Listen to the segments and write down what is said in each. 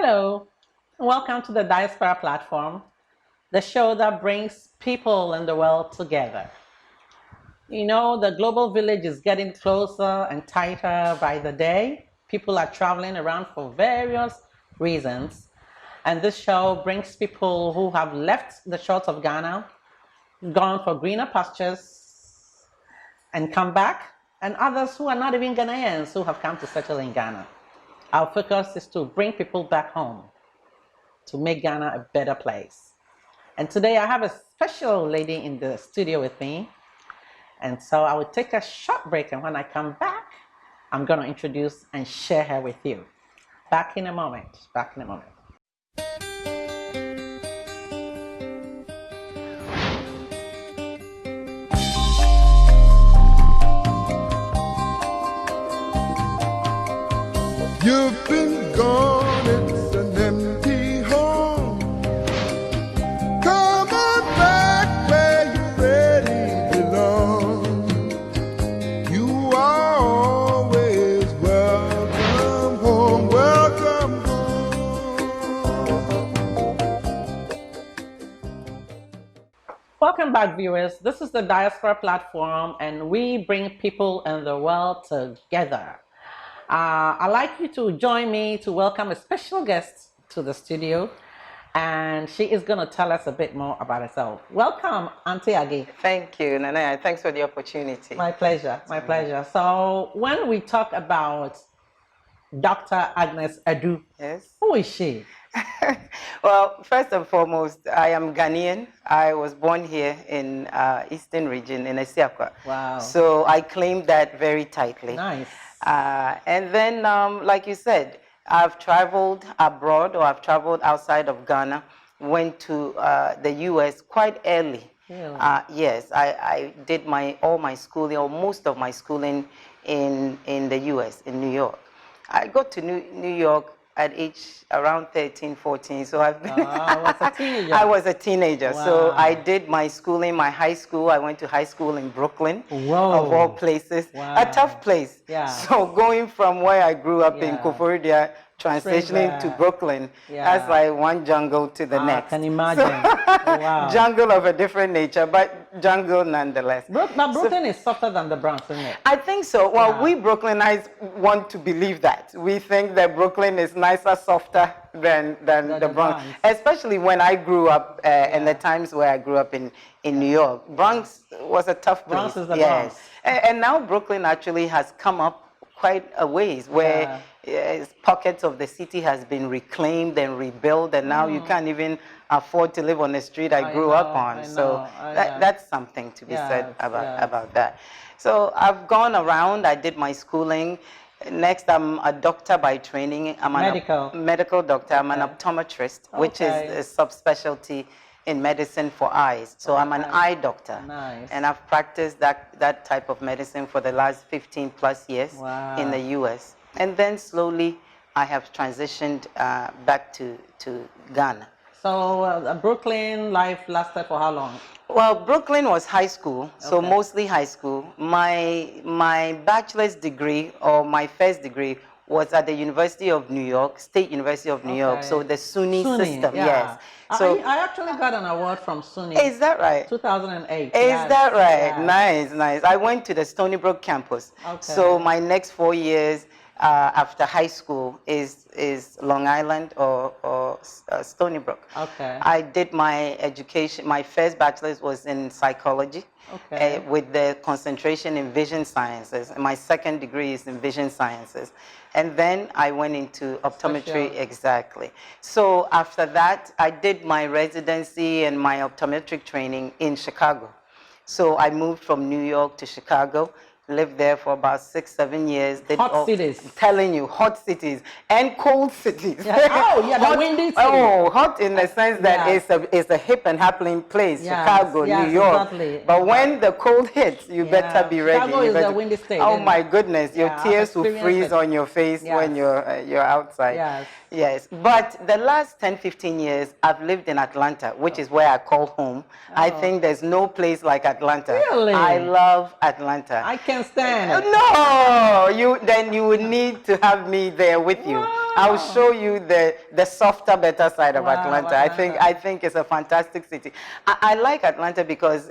Hello, welcome to the Diaspora platform, the show that brings people in the world together. You know, the global village is getting closer and tighter by the day. People are traveling around for various reasons, and this show brings people who have left the shores of Ghana, gone for greener pastures, and come back, and others who are not even Ghanaians who have come to settle in Ghana. Our focus is to bring people back home to make Ghana a better place. And today I have a special lady in the studio with me. And so I will take a short break, and when I come back, I'm going to introduce and share her with you. Back in a moment. Back in a moment. You've been gone, it's an empty home. Come on back where you really belong. You are always welcome home, welcome home. Welcome back, viewers. This is the Diaspora platform, and we bring people in the world together. I'd like you to join me to welcome a special guest to the studio, and she is going to tell us a bit more about herself. Welcome, Auntie Agi. Thank you, Nana. Thanks for the opportunity. My pleasure, my pleasure. So when we talk about Dr. Agnes Adu, Yes. who is she? Well, first and foremost, I am Ghanaian. I was born here in Eastern region in Esiakwa. Wow. So I claim that very tightly. Nice. And then, like you said, I've traveled abroad, or I've traveled outside of Ghana, went to the US quite early. Really? Yes, I did all my schooling, or most of my schooling in the US, in New York. I got to New York at age around 13, 14, so I've been... I was a teenager. I was a teenager, so Wow. I did my schooling, my high school. I went to high school in Brooklyn, Whoa. of all places. Wow. A tough place. Yeah. So going from where I grew up in Yeah. Koforidua, transitioning to Brooklyn, that's like one jungle to the next. I can imagine. Wow. Jungle of a different nature, but jungle nonetheless. But Brooklyn is softer than the Bronx, isn't it? I think so. Well, Yeah. we Brooklynites want to believe that. We think that Brooklyn is nicer, softer than the Bronx. Especially when I grew up, in the times where I grew up in New York. Bronx was a tough place. Bronx is the Bronx. And now Brooklyn actually has come up quite a ways, where pockets of the city has been reclaimed and rebuilt, and now you can't even afford to live on the street I grew up on. So that's something to be said about that. So I've gone around, I did my schooling. Next, I'm a doctor by training. I'm a medical doctor. I'm an optometrist, which is a subspecialty in medicine for eyes. So I'm an eye doctor. Nice. And I've practiced that type of medicine for the last 15 plus years in the US. And then slowly I have transitioned back to Ghana. So Brooklyn life lasted for how long? Well, Brooklyn was high school, so mostly high school. My bachelor's degree, or my first degree, was at the University of New York, State University of New York, so the SUNY system, yes. So I actually got an award from SUNY. Is that right? 2008. Is that right? Nice, nice. I went to the Stony Brook campus. So my next 4 years after high school is Long Island or Stony Brook. I did my education, my first bachelor's was in psychology. With the concentration in vision sciences. And my second degree is in vision sciences. And then I went into optometry, exactly. So after that, I did my residency and my optometric training in Chicago. So I moved from New York to Chicago, lived there for about 6, 7 years. Hot cities. I'm telling you, hot cities and cold cities. The windy city. Oh, hot in the sense that it's a hip and happening place, Chicago, New York. Exactly. But when the cold hits, you better be ready. Chicago is a windy state. Oh my goodness, your tears will freeze on your face when you're outside. Yes, but the last 10, 15 years, I've lived in Atlanta, which is where I call home. I think there's no place like Atlanta. Really? I love Atlanta. I can't stand it. No, then you would need to have me there with you. What? I'll show you the softer, better side of Wow, Atlanta. Atlanta. I think it's a fantastic city. I like Atlanta because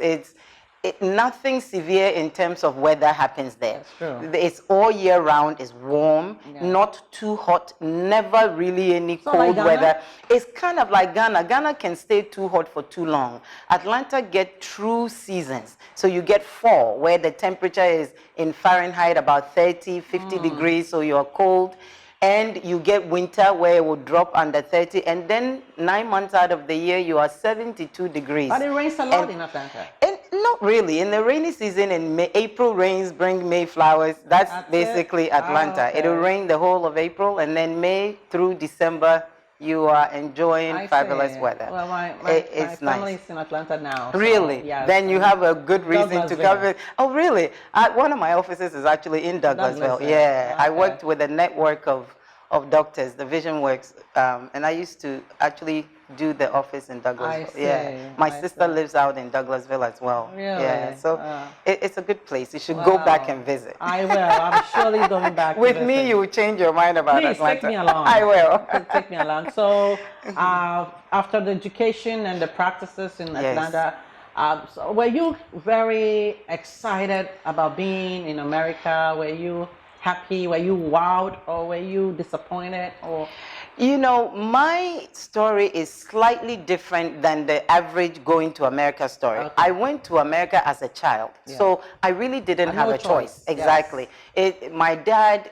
nothing severe in terms of weather happens there. That's true. It's all year round. It's warm, Yeah. not too hot, never really any So cold like weather. It's kind of like Ghana. Ghana can stay too hot for too long. Atlanta get true seasons. So you get fall, where the temperature is in Fahrenheit about 30, 50 degrees, so you're cold. And you get winter where it will drop under 30. And then 9 months out of the year, you are 72 degrees. But it rains a lot in Atlanta. And not really. In the rainy season, in May, April rains bring May flowers. That's basically Atlanta. okay. It'll rain the whole of April, and then May through December, you are enjoying fabulous weather. Well, my it's family nice. is in Atlanta now. Really? So, yes, Then you have a good reason to come. Douglasville. Oh, really? One of my offices is actually in Douglasville. Douglasville. Yeah, I Okay. worked with a network of doctors, the Vision Works, and I used to actually do the office in Douglasville. see, Yeah, my I sister see. lives out in Douglasville as well. Really? Yeah, so it's a good place. You should Wow. go back and visit. I will. I'm surely going back. With to me, visit. you will change your mind about Please Atlanta. take me along. I will. Take me along. So, after the education and the practices in Yes. Atlanta, so were you very excited about being in America? Were you happy? Were you wowed, or were you disappointed? Or You know, my story is slightly different than the average going to America story. Okay. I went to America as a child, so I really didn't have no a choice. choice. Exactly. My dad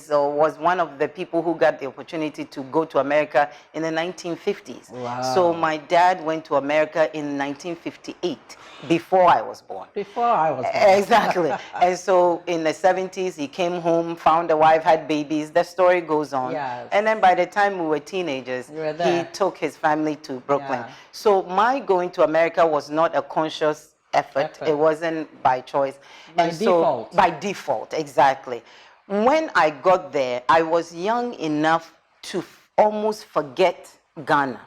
was one of the people who got the opportunity to go to America in the 1950s. Wow. So my dad went to America in 1958, before I was born. before I was born? Exactly. And so in the 70s, he came home, found a wife, had babies. The story goes on. Yes. And then by the time we were teenagers, You were he there. took his family to Brooklyn. Yeah. So my going to America was not a conscious effort. It wasn't by choice. By default. By default, exactly. When I got there, I was young enough to almost forget Ghana,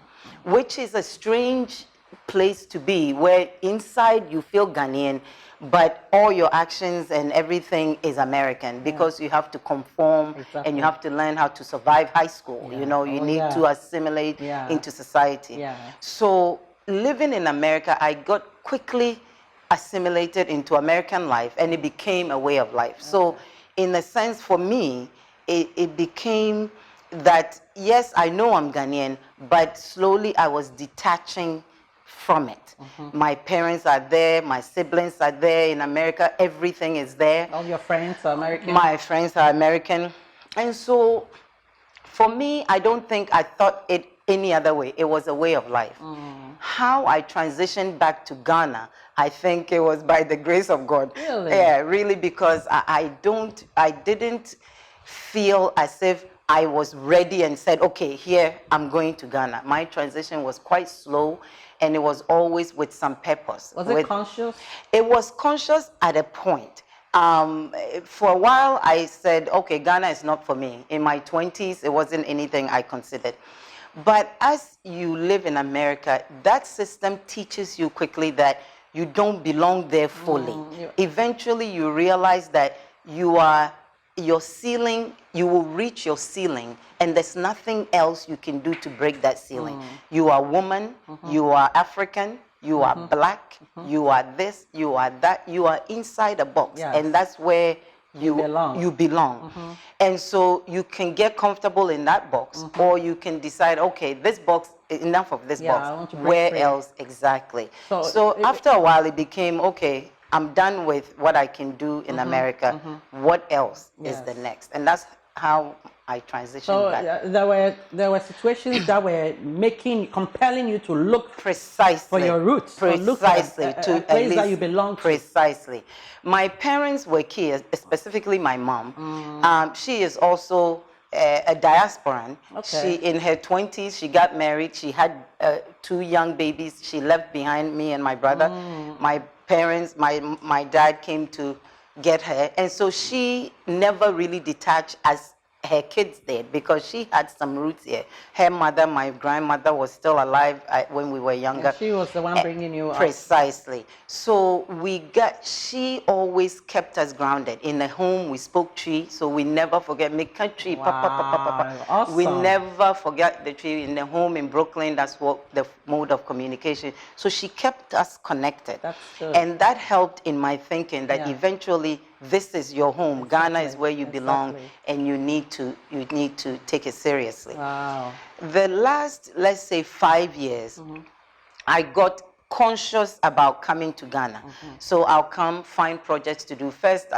which is a strange place to be, where inside you feel Ghanaian, but all your actions and everything is American, because you have to conform and you have to learn how to survive high school. You know, you need to assimilate into society. Yeah. So living in America, I got quickly assimilated into American life, and it became a way of life. So in a sense, for me, it became that, yes, I know I'm Ghanaian, but slowly I was detaching from it. My parents are there, my siblings are there in America, everything is there. All your friends are American? My friends are American. And so for me, I don't think I thought it any other way. It was a way of life. How I transitioned back to Ghana, I think it was by the grace of God. Really? Yeah, really, because I didn't feel as if I was ready and said, okay, here, I'm going to Ghana. My transition was quite slow, and it was always with some purpose. Was it conscious? It was conscious at a point. For a while, I said, okay, Ghana is not for me. In my 20s, it wasn't anything I considered. But as you live in America, that system teaches you quickly that you don't belong there fully. Eventually, you realize that your ceiling, you will reach your ceiling, and there's nothing else you can do to break that ceiling. You are woman, you are African, you are black, you are this, you are that, you are inside a box, and that's where you belong. And so you can get comfortable in that box, or you can decide, okay, this box, enough of this box, where else exactly? So after a while, it became, okay, I'm done with what I can do in America. What else is the next? And that's how I transitioned back. There were situations that were compelling you to look precisely for your roots, precisely to a place that you belong to. Precisely. My parents were key, specifically my mom. She is also a diasporan. She, in her 20s, she got married. She had 2 young babies. She left behind me and my brother. My parents, my dad came to get her, and so she never really detached as her kids did, because she had some roots here. Her mother, my grandmother, was still alive when we were younger. And she was the one bringing you up. Precisely. So she always kept us grounded. In the home, we spoke tree, so we never forget. Make country, Wow, awesome. We never forget the tree. In the home in Brooklyn, that's what the mode of communication. So she kept us connected. That's good. And that helped in my thinking that Yeah. eventually this is your home. Exactly. Ghana is where you belong, Exactly. and you need to take it seriously. Wow. The last, let's say, 5 years, I got conscious about coming to Ghana. So I'll come find projects to do. First,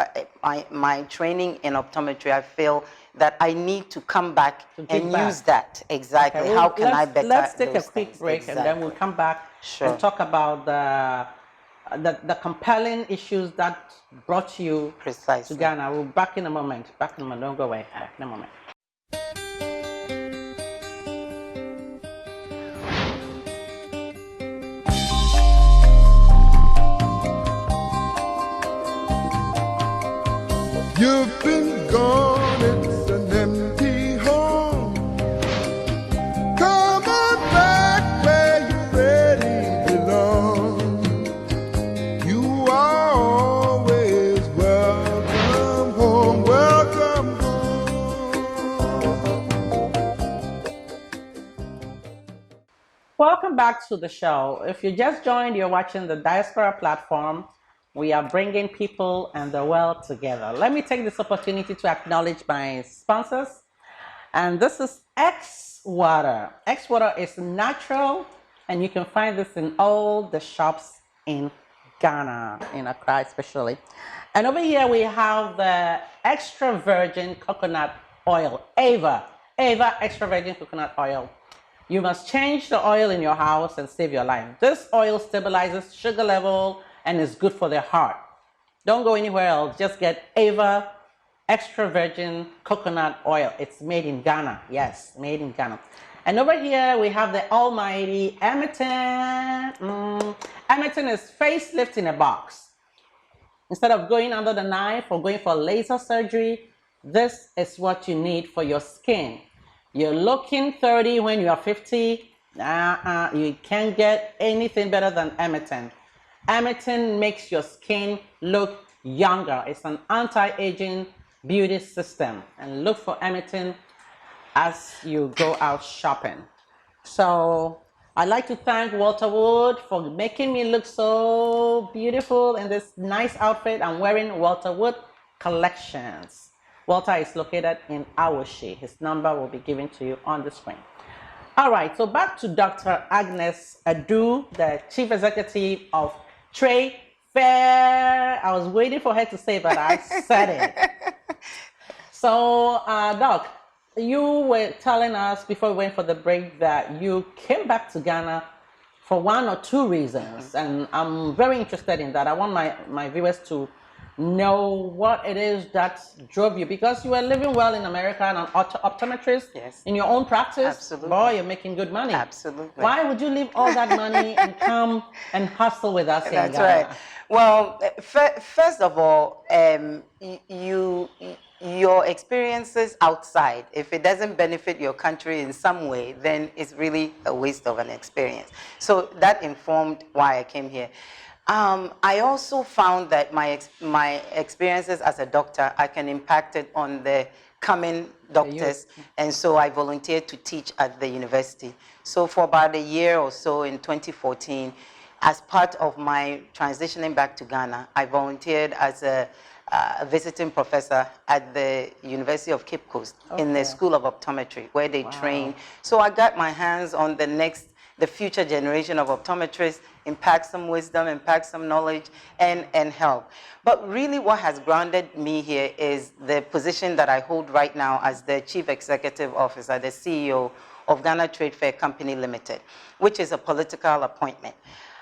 my training in optometry, I feel that I need to come back and use that. Exactly. Okay, How can I better Let's take a those quick things? break, and then we'll come back Sure. and talk about the compelling issues that brought you Precisely. to Ghana. We'll back in a moment. Back in a moment. Don't go away. Back in a moment. You've been gone, it's an empty home. Come on back where you really belong. You are always welcome home, welcome home. Welcome back to the show. If you just joined, you're watching the Diaspora platform. We are bringing people and the world together. Let me take this opportunity to acknowledge my sponsors. And this is X Water. X Water is natural, and you can find this in all the shops in Ghana, in Accra especially. And over here we have the extra virgin coconut oil, Ava extra virgin coconut oil. You must change the oil in your house and save your life. This oil stabilizes sugar level and is good for the heart. Don't go anywhere else. Just get Ava extra virgin coconut oil. It's made in Ghana. Yes, made in Ghana. And over here we have the almighty Emerton. Emerton is facelift in a box. Instead of going under the knife or going for laser surgery, this is what you need for your skin. You're looking 30 when you are 50. You can't get anything better than Emerton. Emerton makes your skin look younger. It's an anti-aging beauty system. And look for Emerton as you go out shopping. So I'd like to thank Walter Wood for making me look so beautiful in this nice outfit. I'm wearing Walter Wood collections. Walter is located in Awoshi. His number will be given to you on the screen. All right, so back to Dr. Agnes Adu, the Chief Executive of Trade Fair. I was waiting for her to say it, but I said it. So, Doc, you were telling us before we went for the break that you came back to Ghana for one or two reasons, and I'm very interested in that. I want my viewers to know what it is that drove you, because you were living well in America and an optometrist. Yes. In your own practice. Absolutely. Boy, you're making good money. Absolutely. Why would you leave all that money and come and hustle with us here in That's Ghana? right. Well, first of all, your experiences outside, if it doesn't benefit your country in some way, then it's really a waste of an experience. So that informed why I came here. I also found that my experiences as a doctor, I can impact it on the coming doctors, and so I volunteered to teach at the university. So for about a year or so in 2014, as part of my transitioning back to Ghana, I volunteered as a visiting professor at the University of Cape Coast in the School of Optometry, where they train. So I got my hands on the future generation of optometrists, impact some wisdom, impact some knowledge, and help. But really what has grounded me here is the position that I hold right now as the Chief Executive Officer, the CEO of Ghana Trade Fair Company Limited, which is a political appointment.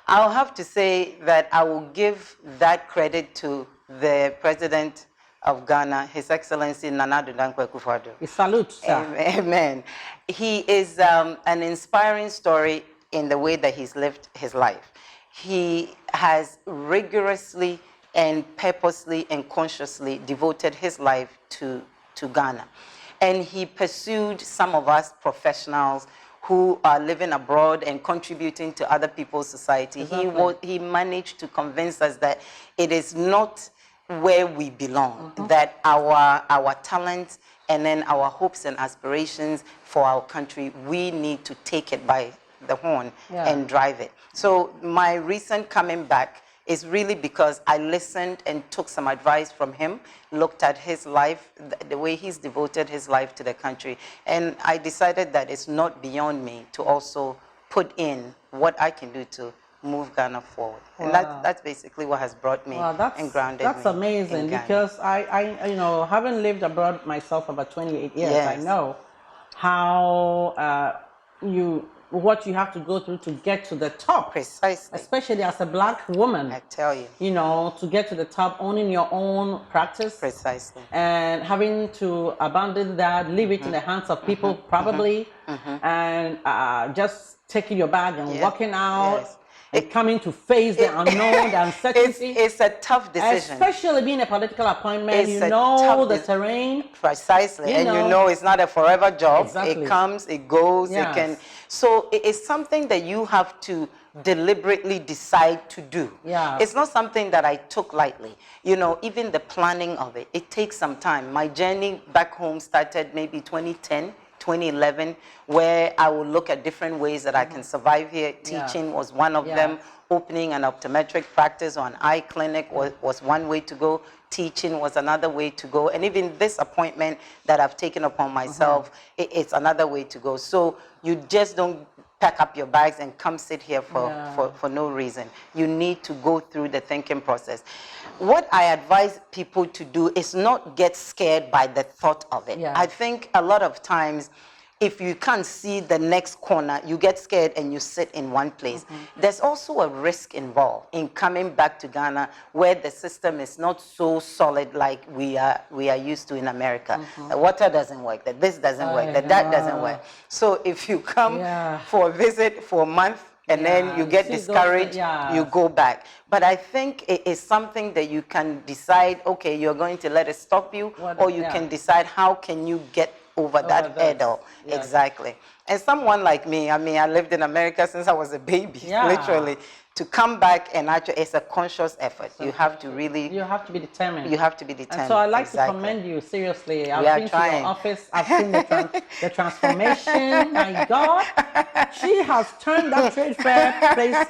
I'll have to say that I will give that credit to the President of Ghana, His Excellency Nana Addo Dankwa Akufo-Addo. We salute, sir. Amen. He is an inspiring story in the way that he's lived his life. He has rigorously and purposely and consciously devoted his life to Ghana. And he pursued some of us professionals who are living abroad and contributing to other people's society. Exactly. He managed to convince us that it is not where we belong, that our talents and then our hopes and aspirations for our country, we need to take it by the horn and drive it. So my recent coming back is really because I listened and took some advice from him, looked at his life, the way he's devoted his life to the country, and I decided that it's not beyond me to also put in what I can do to move Ghana forward. Wow. And that's basically what has brought me and grounded me. That's amazing, because I, you know, having lived abroad myself for about 28 years, I know how what you have to go through to get to the top. Precisely. Especially as a black woman. I tell you. You know, to get to the top, owning your own practice. Precisely. And having to abandon that, leave it in the hands of people, probably, and just taking your bag and walking out. Coming to face the unknown, the uncertainty. It's a tough decision. Especially being a political appointment, you know the terrain. Precisely, and you know it's not a forever job. Exactly. It comes, it goes, it can. So it's something that you have to deliberately decide to do. It's not something that I took lightly. You know, even the planning of it, it takes some time. My journey back home started maybe 2010. 2011, where I will look at different ways that I can survive here. Teaching was one of them. Opening an optometric practice or an eye clinic was one way to go. Teaching was another way to go. And even this appointment that I've taken upon myself, it's another way to go. So you just don't pack up your bags and come sit here for no reason. You need to go through the thinking process. What I advise people to do is not get scared by the thought of it. I think a lot of times, if you can't see the next corner, you get scared and you sit in one place. There's also a risk involved in coming back to Ghana, where the system is not so solid like we are used to in America. The water doesn't work, that this doesn't work, that doesn't work. So if you come for a visit for a month, and then you get discouraged, you go back. But I think it is something that you can decide, okay, you're going to let it stop you, or you can decide how can you get over that hurdle. Exactly. And someone like me, I mean, I lived in America since I was a baby, literally. To come back and actually, it's a conscious effort. You have to really... You have to be determined. You have to be determined. And so I'd like to commend you, seriously. I've been to your office. I've seen the transformation. My God. She has turned that trade fair place.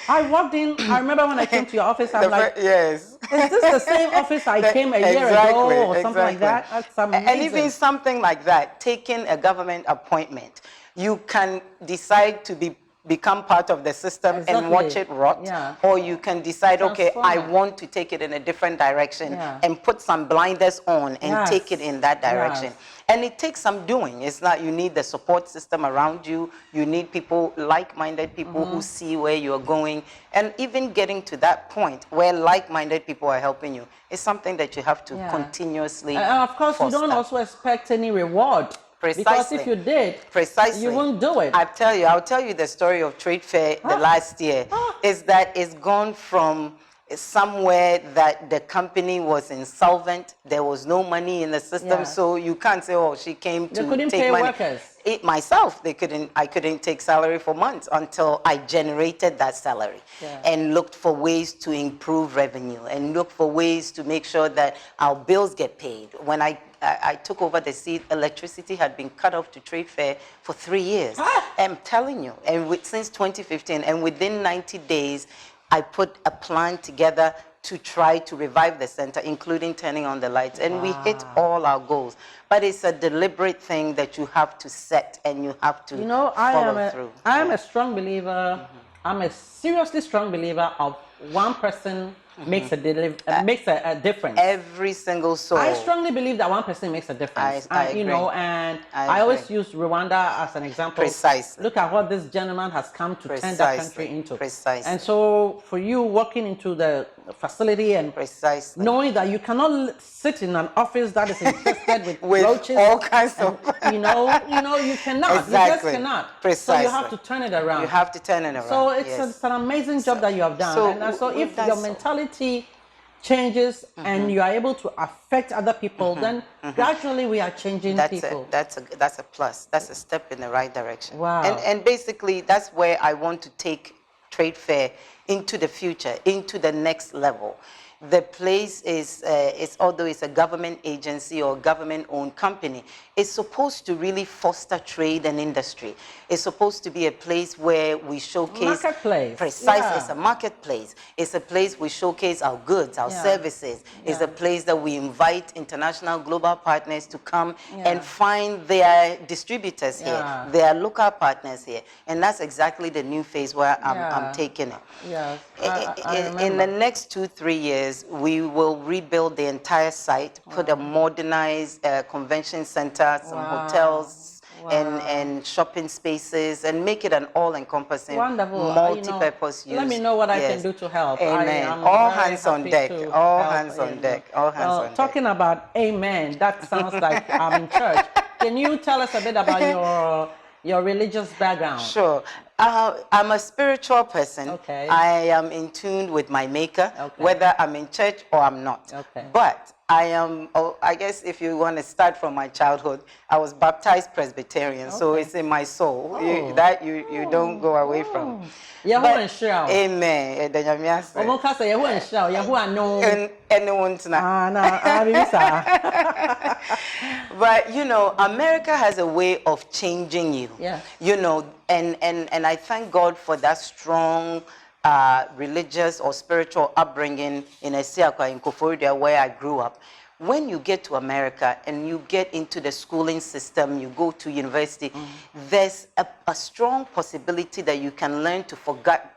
I walked in. I remember when I came to your office, I'm like, is this the same office I came a year ago or something like that? That's amazing. And even something like that, taking a government appointment, you can decide to become part of the system and watch it rot, or you can decide, okay, I want to take it in a different direction and put some blinders on and take it in that direction. And it takes some doing. It's not, you need the support system around you. You need people, like-minded people who see where you're going. And even getting to that point where like-minded people are helping you is something that you have to continuously And of course, you don't also expect any reward. Precisely. Because if you did, you wouldn't do it. I'll tell you the story of trade fair the last year. Is that it's gone from somewhere that the company was insolvent, there was no money in the system, so you can't say, oh, she came to take money. They couldn't pay workers. I couldn't take salary for months until I generated that salary and looked for ways to improve revenue and look for ways to make sure that our bills get paid. When I took over the seat, electricity had been cut off to trade fair for 3 years. I'm telling you, and since 2015, and within 90 days, I put a plan together to try to revive the center, including turning on the lights. And we hit all our goals. But it's a deliberate thing that you have to set and you have to follow through. I am a strong believer, I'm a seriously strong believer of one person makes a difference. Every single soul. I strongly believe that one person makes a difference. I agree. You know, and I always use Rwanda as an example. Precisely. Look at what this gentleman has come to turn that country into. Precisely. And so, for you walking into the facility and knowing that you cannot sit in an office that is infested with roaches, all kinds of, you know, you cannot. Exactly. You just cannot. Precisely. So you have to turn it around. You have to turn it around. So it's an amazing job that you have done. So if your mentality changes and you are able to affect other people, then gradually we are changing people. That's a plus. That's a step in the right direction. Wow. And basically, that's where I want to take trade fair into the future, into the next level. The place is although it's a government agency or government-owned company, it's supposed to really foster trade and industry. It's supposed to be a place where we showcase... Marketplace. Precise. Yeah. It's a marketplace. It's a place we showcase our goods, our services. It's a place that we invite international global partners to come and find their distributors here, their local partners here. And that's exactly the new phase where I'm taking it. Yes. In the next 2-3 years, we will rebuild the entire site, put a modernized convention center, some hotels, and shopping spaces, and make it an all-encompassing, multi-purpose use. Let me know what I can do to help. Amen. All hands on deck. All hands on deck. All hands on deck. Talking about amen, that sounds like I'm in church. Can you tell us a bit about your religious background? Sure. I'm a spiritual person. Okay. I am in tune with my maker, whether I'm in church or I'm not. Okay. But I am, I guess if you want to start from my childhood, I was baptized Presbyterian, so it's in my soul. You don't go away from. Amen. But you know, America has a way of changing you. Yeah. You know, and I thank God for that strong religious or spiritual upbringing in Esiakwa, in Koforidua, where I grew up. When you get to America and you get into the schooling system, you go to university, there's a strong possibility that you can learn to forget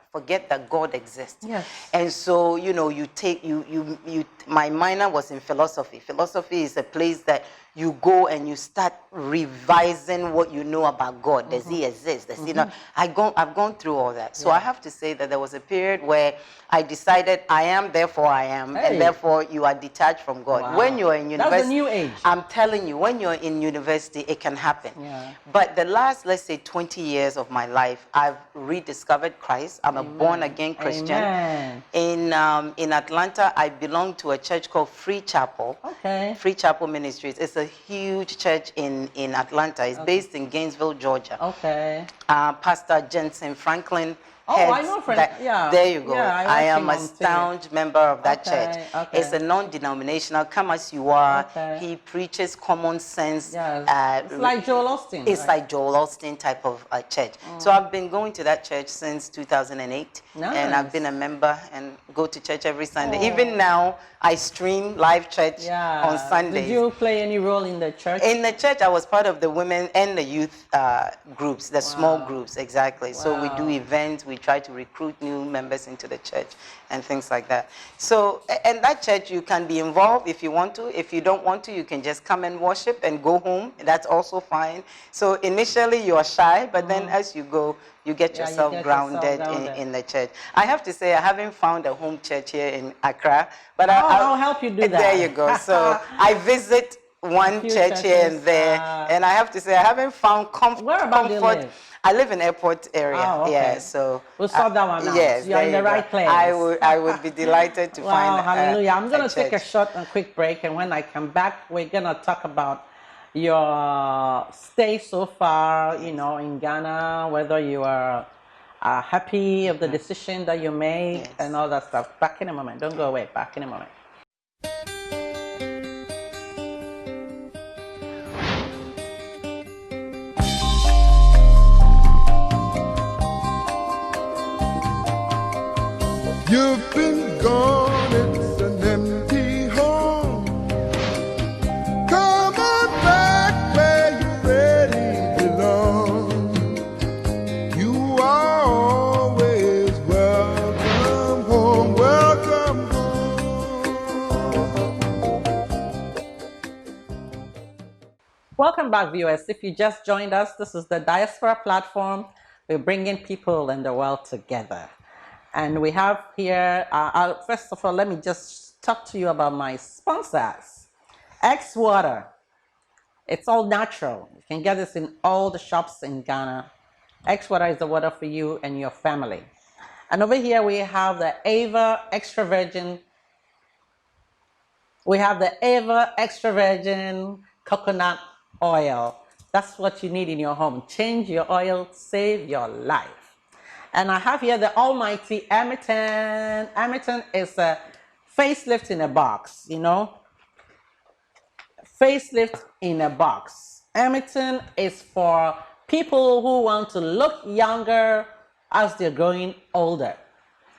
that God exists. Yes. And so, you know, my minor was in philosophy. Philosophy is a place that you go and you start revising what you know about God. Does he exist? Does he not? I've gone through all that. So I have to say that there was a period where I decided I am, therefore I am, and therefore you are detached from God. Wow. When you're in university, that's the new age. I'm telling you, when you're in university, it can happen. Yeah. But the last, let's say, 20 years of my life, I've rediscovered Christ. I'm a born-again Christian. Amen. In Atlanta, I belong to a church called Free Chapel. Okay. Free Chapel Ministries. It's a huge church in Atlanta. It's based in Gainesville, Georgia. Okay. Pastor Jensen Franklin. I know Frank. Yeah. There you go. Yeah, I am a staunch member of that church. Okay. It's a non-denominational, come as you are. Okay. He preaches common sense. Yes. It's like Joel Austin. It's like Joel Austin type of church. So I've been going to that church since 2008. Nice. And I've been a member and go to church every Sunday. Even now, I stream live church on Sundays. Did you play any role in the church? In the church, I was part of the women and the youth groups, the small groups, exactly. So we do events, we try to recruit new members into the church and things like that. So, and that church, you can be involved if you want to. If you don't want to, you can just come and worship and go home. That's also fine. So initially you are shy, but then as you go, you get yourself grounded in the church. I have to say, I haven't found a home church here in Accra, but I'll help you do that. There you go. So I visit one church here and there, and I have to say, I haven't found comfort. Where about you live? I live in airport area. Oh, okay. Yeah, so we'll sort that one out. Yes, you're in the right place. I would be delighted to find. Wow, hallelujah! I'm going to take a church. short and quick break, and when I come back, we're going to talk about your stay so far. You know, in Ghana, whether you are happy of the decision that you made and all that stuff. Back in a moment. Don't go away. Back in a moment. You've been gone, it's an empty home. Come on back where you really belong. You are always welcome home, welcome home. Welcome back, viewers. If you just joined us, this is the Diaspora platform. We're bringing people in the world together. And we have here, first of all, let me just talk to you about my sponsors. X Water. It's all natural. You can get this in all the shops in Ghana. X Water is the water for you and your family. And over here we have the Ava Extra Virgin We have the ever extra virgin coconut oil. That's what you need in your home. Change your oil, save your life. And I have here the almighty Amiton. Amiton is a facelift in a box, you know? Facelift in a box. Amiton is for people who want to look younger as they're growing older.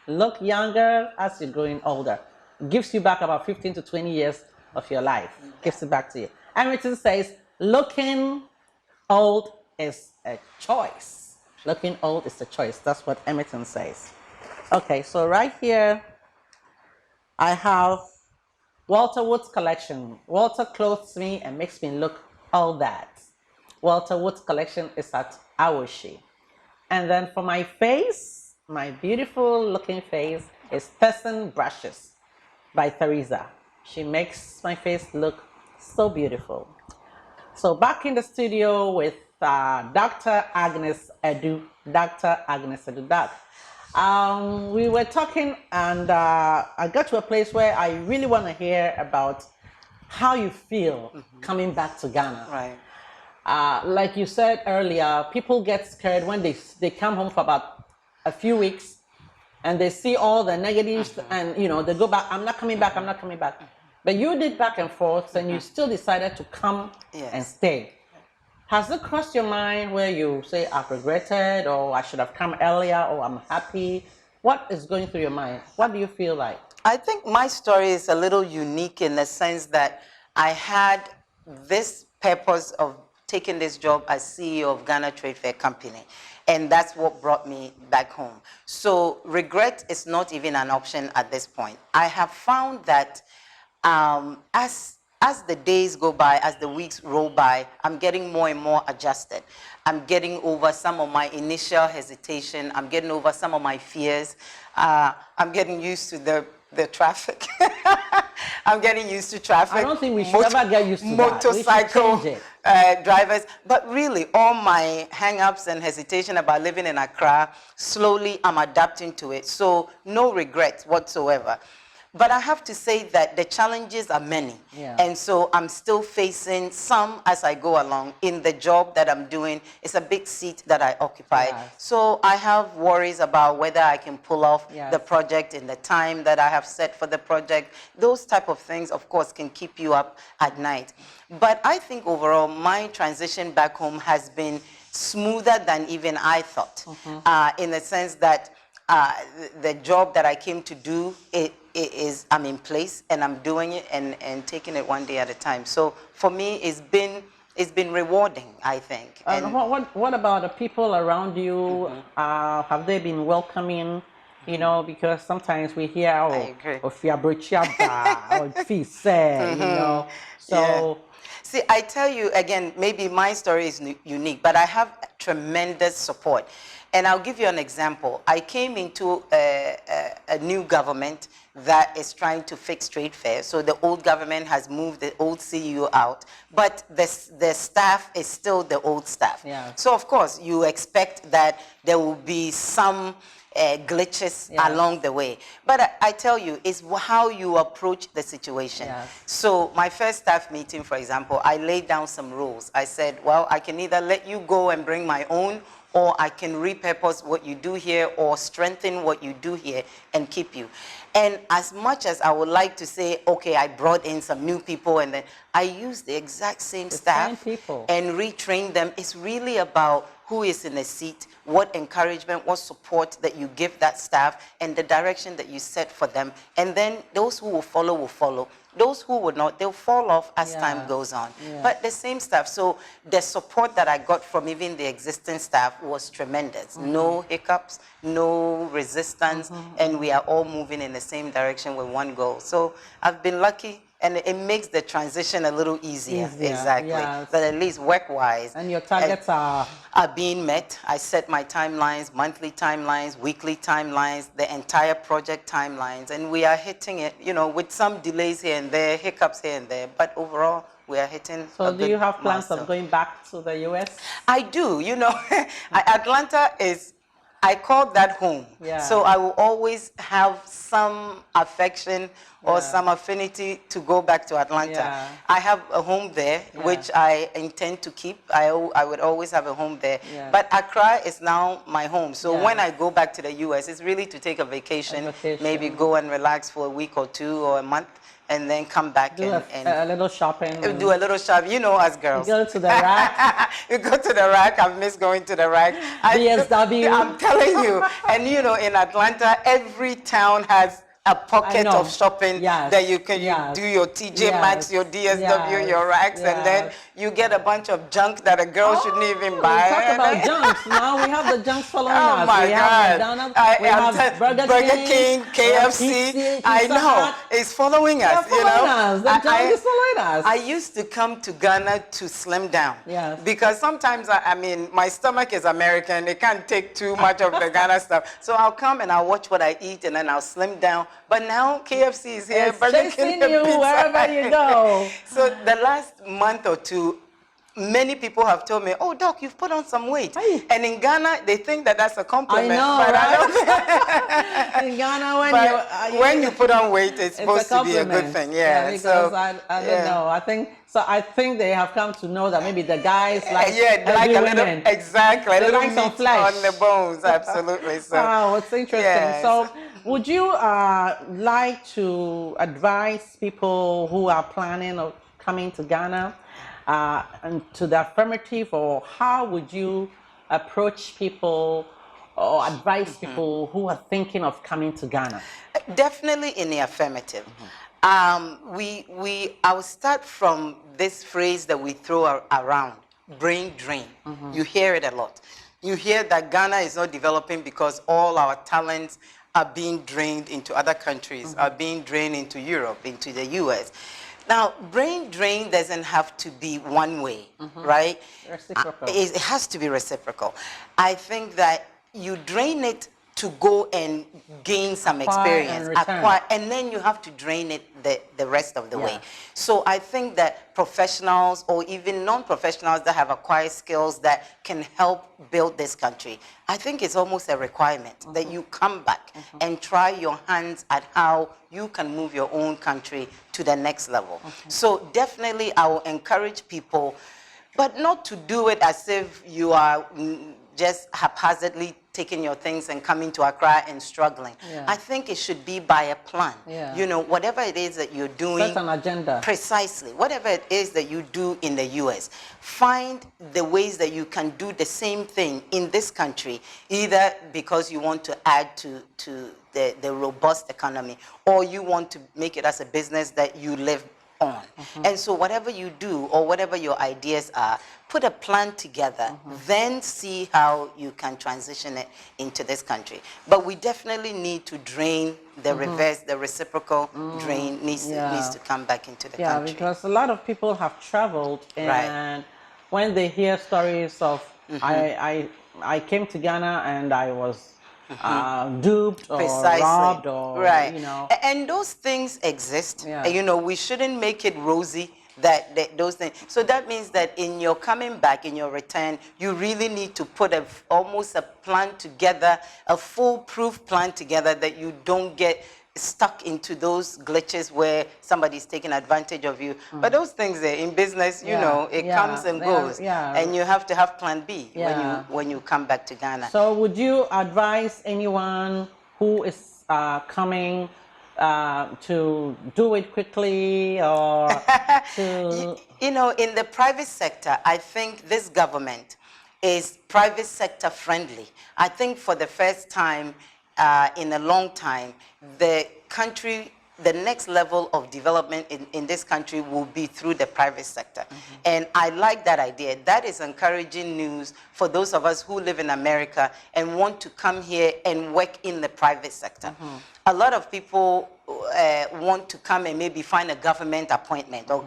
Look younger as you're growing older. Gives you back about 15 to 20 years of your life. Gives it back to you. Hamilton says, looking old is a choice. Looking old is a choice. That's what Emerson says. Okay, so right here, I have Walter Wood's collection. Walter clothes me and makes me look all that. Walter Wood's collection is at Awoshi. And then for my face, my beautiful looking face is Person Brushes by Theresa. She makes my face look so beautiful. So back in the studio with Dr. Agnes Edu. Dr. Agnes Edu. We were talking and I got to a place where I really want to hear about how you feel coming back to Ghana. Right. Like you said earlier, people get scared when they come home for about a few weeks and they see all the negatives and they go back, I'm not coming back, I'm not coming back. But you did back and forth and you still decided to come and stay. Has it crossed your mind where you say, I've regretted, or I should have come earlier, or I'm happy? What is going through your mind? What do you feel like? I think my story is a little unique in the sense that I had this purpose of taking this job as CEO of Ghana Trade Fair Company. And that's what brought me back home. So regret is not even an option at this point. I have found that as the days go by, as the weeks roll by, I'm getting more and more adjusted. I'm getting over some of my initial hesitation. I'm getting over some of my fears. I'm getting used to the traffic. I'm getting used to traffic. I don't think we should ever get used to motorcycle that. drivers. But really, all my hang-ups and hesitation about living in Accra, slowly I'm adapting to it. So no regrets whatsoever. But I have to say that the challenges are many. And so I'm still facing some as I go along in the job that I'm doing. It's a big seat that I occupy. So I have worries about whether I can pull off the project in the time that I have set for the project. Those type of things, of course, can keep you up at night. But I think overall, my transition back home has been smoother than even I thought, in the sense that the job that I came to do, I'm in place and I'm doing it and taking it one day at a time. So for me, it's been rewarding, I think. And what about the people around you? Have they been welcoming? Because sometimes we hear, So. See, I tell you again, maybe my story is unique, but I have tremendous support. And I'll give you an example. I came into a new government that is trying to fix trade fair. So the old government has moved the old CEO out, but the staff is still the old staff. So of course, you expect that there will be some glitches along the way. But I tell you, it's how you approach the situation. So my first staff meeting, for example, I laid down some rules. I said, well, I can either let you go and bring my own, or I can repurpose what you do here or strengthen what you do here and keep you. And as much as I would like to say, okay, I brought in some new people and then I use the exact same staff and retrain them, it's really about who is in the seat, what encouragement, what support that you give that staff, and the direction that you set for them. And then those who will follow will follow. Those who would not, they'll fall off as time goes on. But the same staff, so the support that I got from even the existing staff was tremendous. No hiccups, no resistance, and we are all moving in the same direction with one goal. So I've been lucky, and it makes the transition a little easier. Exactly. But at least work-wise. And your targets are being met. I set my timelines, monthly timelines, weekly timelines, the entire project timelines, and we are hitting it, with some delays here and there, hiccups here and there, but overall, we are hitting. So do you have plans of going back to the U.S.? I do. Atlanta is I call that home. Yeah. So I will always have some affection or Yeah. some affinity to go back to Atlanta. Yeah. I have a home there, Yeah. which I intend to keep. I would always have a home there. Yeah. But Accra is now my home. So Yeah. when I go back to the U.S., it's really to take a vacation, maybe go and relax for a week or 2 or a month, and then come back Do and a little shopping. do a little shop. You know us girls. You go to the rack. You go to the rack. I miss going to the rack. BSW. I'm telling you. And you know, in Atlanta, every town has a pocket of shopping that you can you do your TJ Maxx, your DSW, your racks, and then you get a bunch of junk that a girl shouldn't even buy. Talk about junks. Now we have the junks following us. My we God. have McDonald's, we have Burger King, KFC. Pizza I know. Hut. It's following us. They're following us. The junk is following us. I used to come to Ghana to slim down. Yes. Because sometimes, I mean, my stomach is American. It can't take too much of the Ghana stuff. So I'll come and I'll watch what I eat and then I'll slim down. But now KFC is here. It's Burger King, chasing you pizza. wherever you go. So the last month or two, many people have told me, "Oh, Doc, you've put on some weight." Hey. And in Ghana, they think that that's a compliment. I know, but right? I don't In Ghana, when you put on weight, it's supposed to be a compliment. good thing. Because So I don't know. I think they have come to know that maybe the guys like like a little women. exactly a They little like some meat flesh. on the bones. Absolutely. So wow, it's interesting. Yes. So, would you like to advise people who are planning of coming to Ghana and to the affirmative, or how would you approach people or advise people who are thinking of coming to Ghana? Definitely in the affirmative. I'll start from this phrase that we throw around, brain drain. You hear it a lot. You hear that Ghana is not developing because all our talents are being drained into other countries, are being drained into Europe, into the US. Now, brain drain doesn't have to be one way, right? Reciprocal. It has to be reciprocal. I think that you drain it to go and gain some experience, acquire, and then you have to drain it the rest of the way. So I think that professionals or even non-professionals that have acquired skills that can help build this country, I think it's almost a requirement that you come back and try your hands at how you can move your own country to the next level. So definitely I will encourage people, but not to do it as if you are just haphazardly taking your things and coming to Accra and struggling. I think it should be by a plan. You know, whatever it is that you're doing. Set an agenda. Precisely. Whatever it is that you do in the US, find the ways that you can do the same thing in this country, either because you want to add to the robust economy, or you want to make it as a business that you live on. And so whatever you do or whatever your ideas are, put a plan together, then see how you can transition it into this country. But we definitely need to drain the reverse, the reciprocal drain needs to come back into the country. Yeah, because a lot of people have traveled, and when they hear stories of, I came to Ghana and I was duped or robbed, or you know, and those things exist. You know, we shouldn't make it rosy. Those things. So that means that in your coming back, in your return, you really need to put almost a plan together, a foolproof plan together, that you don't get stuck into those glitches where somebody's taking advantage of you. But those things there in business, you know, it comes and goes, and you have to have plan B when you come back to Ghana. So would you advise anyone who is coming to do it quickly, or to... You know, in the private sector, I think this government is private sector friendly. I think for the first time in a long time, the country, the next level of development in this country will be through the private sector. And I like that idea. That is encouraging news for those of us who live in America and want to come here and work in the private sector. A lot of people want to come and maybe find a government appointment or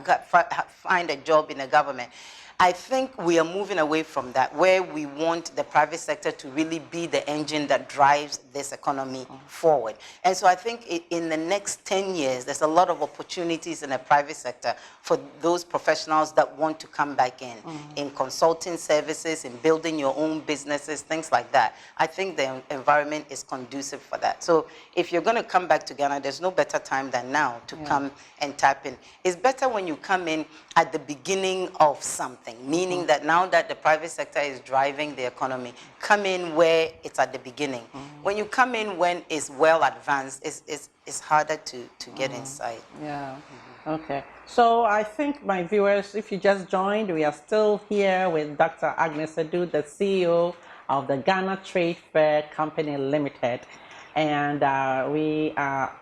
find a job in the government. I think we are moving away from that, where we want the private sector to really be the engine that drives this economy forward. And so I think in the next 10 years, there's a lot of opportunities in the private sector for those professionals that want to come back in consulting services, in building your own businesses, things like that. I think the environment is conducive for that. So if you're going to come back to Ghana, there's no better time than now to come and tap in. It's better when you come in at the beginning of something, meaning that now that the private sector is driving the economy, come in where it's at the beginning. When you come in when it's well advanced, it's harder to get inside. Yeah. Okay. So I think my viewers, if you just joined, we are still here with Dr. Agnes Edu, the CEO of the Ghana Trade Fair Company Limited. And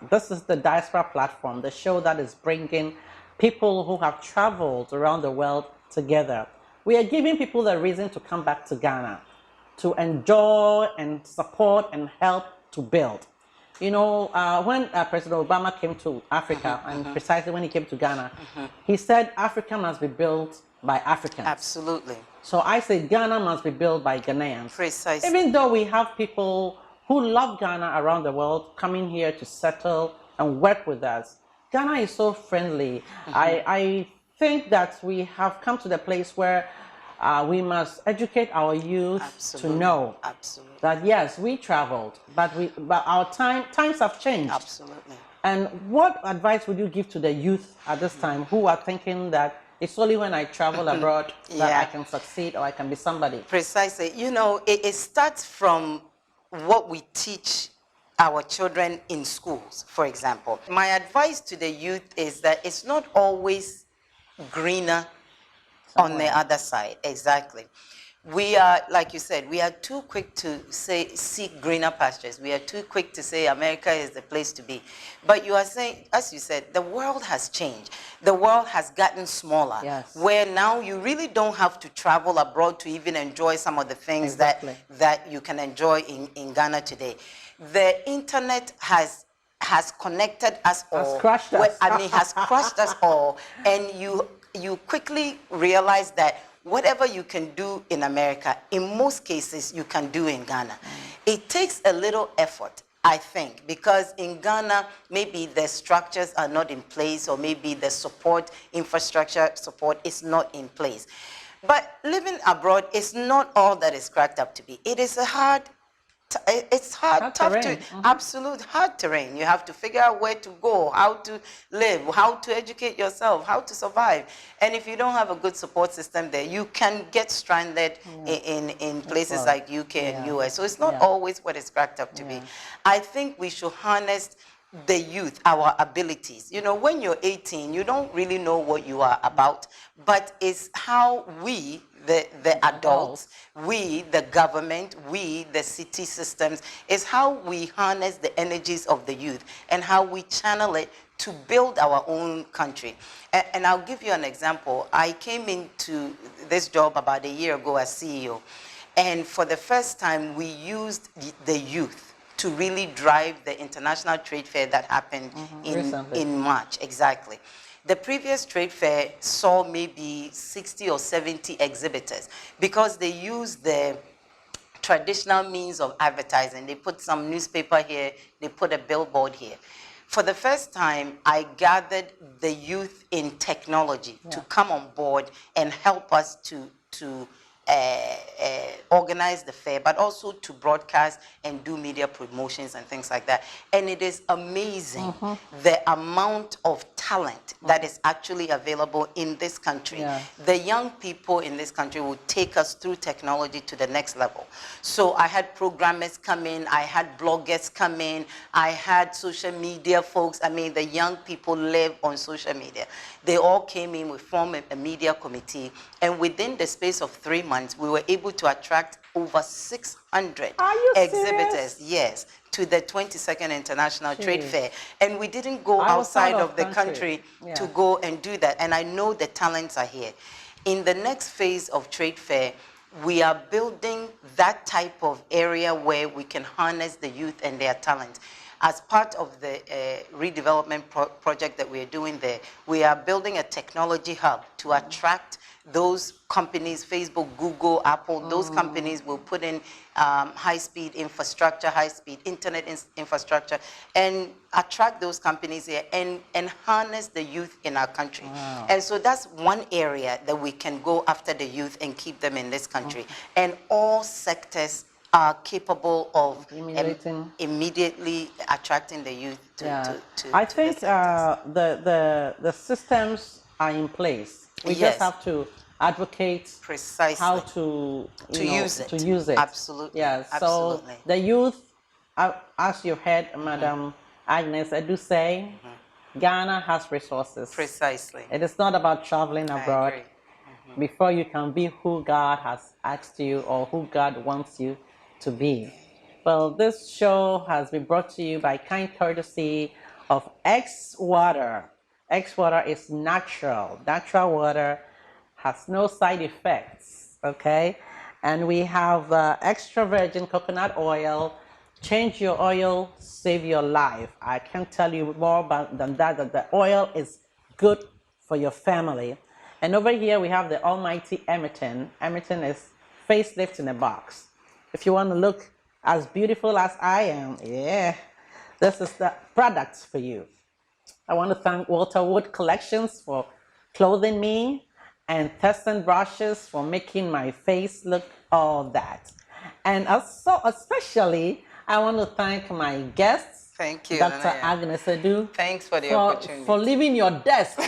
this is the Diaspora platform, the show that is bringing people who have traveled around the world together. We are giving people the reason to come back to Ghana, to enjoy and support and help to build. You know, when President Obama came to Africa, and precisely when he came to Ghana, he said Africa must be built by Africans. Absolutely. So I say Ghana must be built by Ghanaians. Precisely. Even though we have people who love Ghana around the world coming here to settle and work with us, Ghana is so friendly. I think that we have come to the place where we must educate our youth to know that yes, we traveled, but our times have changed. Absolutely. And what advice would you give to the youth at this time who are thinking that it's only when I travel abroad that I can succeed or I can be somebody? Precisely. You know, it starts from what we teach our children in schools, for example. My advice to the youth is that it's not always greener on the other side. Exactly. We are, like you said, we are too quick to say, seek greener pastures. We are too quick to say America is the place to be. But you are saying, as you said, the world has changed. The world has gotten smaller. Yes. Where now you really don't have to travel abroad to even enjoy some of the things that you can enjoy in Ghana today. The internet has connected us all. Has crushed us. Has crushed us all. And you quickly realize that whatever you can do in America, in most cases, you can do in Ghana. It takes a little effort, I think, because in Ghana, maybe the structures are not in place, or maybe the infrastructure support is not in place. But living abroad is not all that is cracked up to be. It is a hard absolute hard terrain. You have to figure out where to go, how to live, how to educate yourself, how to survive. And if you don't have a good support system there, you can get stranded in places like UK and US. So it's not always what it's cracked up to be. I think we should harness the youth, our abilities. You know, when you're 18, you don't really know what you are about, but it's how we, the adults, we, the government, we, the city systems, is how we harness the energies of the youth and how we channel it to build our own country. And I'll give you an example. I came into this job about a year ago as CEO, and for the first time, we used the youth to really drive the international trade fair that happened in March. Exactly. The previous trade fair saw maybe 60 or 70 exhibitors because they used the traditional means of advertising. They put some newspaper here, they put a billboard here. For the first time, I gathered the youth in technology to come on board and help us to organize the fair, but also to broadcast and do media promotions and things like that. And it is amazing the amount of talent that is actually available in this country. The young people in this country will take us through technology to the next level. So I had programmers come in, I had bloggers come in, I had social media folks. I mean, the young people live on social media. They all came in, we formed a media committee, and within the space of 3 months, we were able to attract over 600 exhibitors, yes, to the 22nd International Trade Fair. And we didn't go outside of the country to go and do that. And I know the talents are here. In the next phase of Trade Fair, we are building that type of area where we can harness the youth and their talent. as part of the redevelopment project that we're doing there, we are building a technology hub to attract those companies, Facebook, Google, Apple, those companies will put in high-speed infrastructure, high-speed internet infrastructure, and attract those companies here and harness the youth in our country. Wow. And so that's one area that we can go after the youth and keep them in this country. And all sectors are capable of immediately attracting the youth to I think the systems are in place. We just have to advocate precisely how to use it. Absolutely. Yeah. Absolutely. So the youth, as you've heard, Madam Agnes, I do say, Ghana has resources. Precisely. It is not about traveling abroad. I agree. Before you can be who God has asked you or who God wants you to be. Well, this show has been brought to you by kind courtesy of X Water. X Water is natural. Natural water has no side effects, okay? And we have extra virgin coconut oil. Change your oil, save your life. I can't tell you more than that the oil is good for your family. And over here we have the almighty Emerton. Emerton is facelift in a box. If you want to look as beautiful as I am, yeah, this is the products for you. I want to thank Walter Wood Collections for clothing me, and Thurston Brushes for making my face look all that. And also, especially, I want to thank my guests. Thank you, Dr. Agnes Edu. Thanks for the opportunity. For leaving your desk.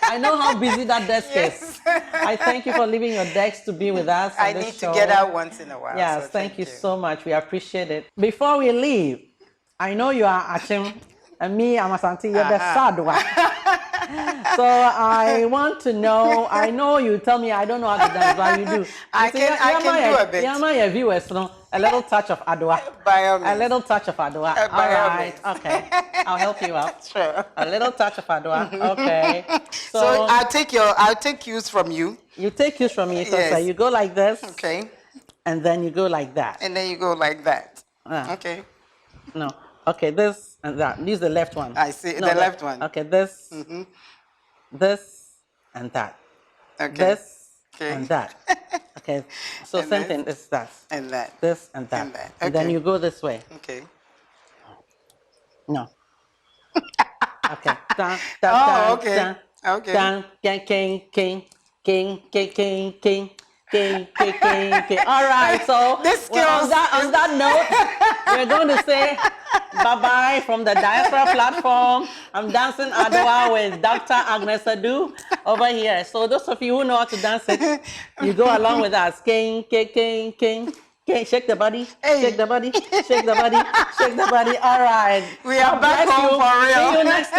I know how busy that desk is. I thank you for leaving your desk to be with us. I need to get out once in a while. Yes, so thank you so much. We appreciate it. Before we leave, I know you are Achim, and me, I'm Asante, you're the sad one. So I want to know, I know you tell me I don't know how to dance, but you do. I can do a bit. Your viewers, a little touch of Adwa. By all means. A little touch of Adwa. All right, okay. I'll help you out. Sure. A little touch of Adwa. Okay. So I'll take cues from you. You take cues from me. So, yes. So you go like this. Okay. And then you go like that. And then you go like that. Okay. No. Okay, this and that. Use the left one. I see. No, the left one. Okay, this, this, and that. Okay. This and that. Okay. So and same thing. This, that. And that. This and that. And that. Okay. And then you go this way. Okay. No. Okay. Dun, Oh, dun, okay. dun, Okay. dun, king, king, king, king, king, king. King. All right, so this on that note, we're going to say bye-bye from the Diaspora platform. I'm dancing Adwa with Dr. Agnes Edu over here. So those of you who know how to dance it, you go along with us. King. Shake the body, shake the body, shake the body, shake the body. All right. We are back home for real. See you next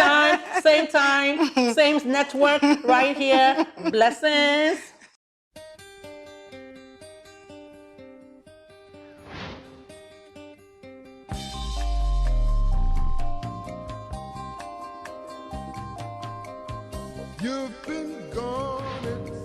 time, same network right here. Blessings. You've been gone.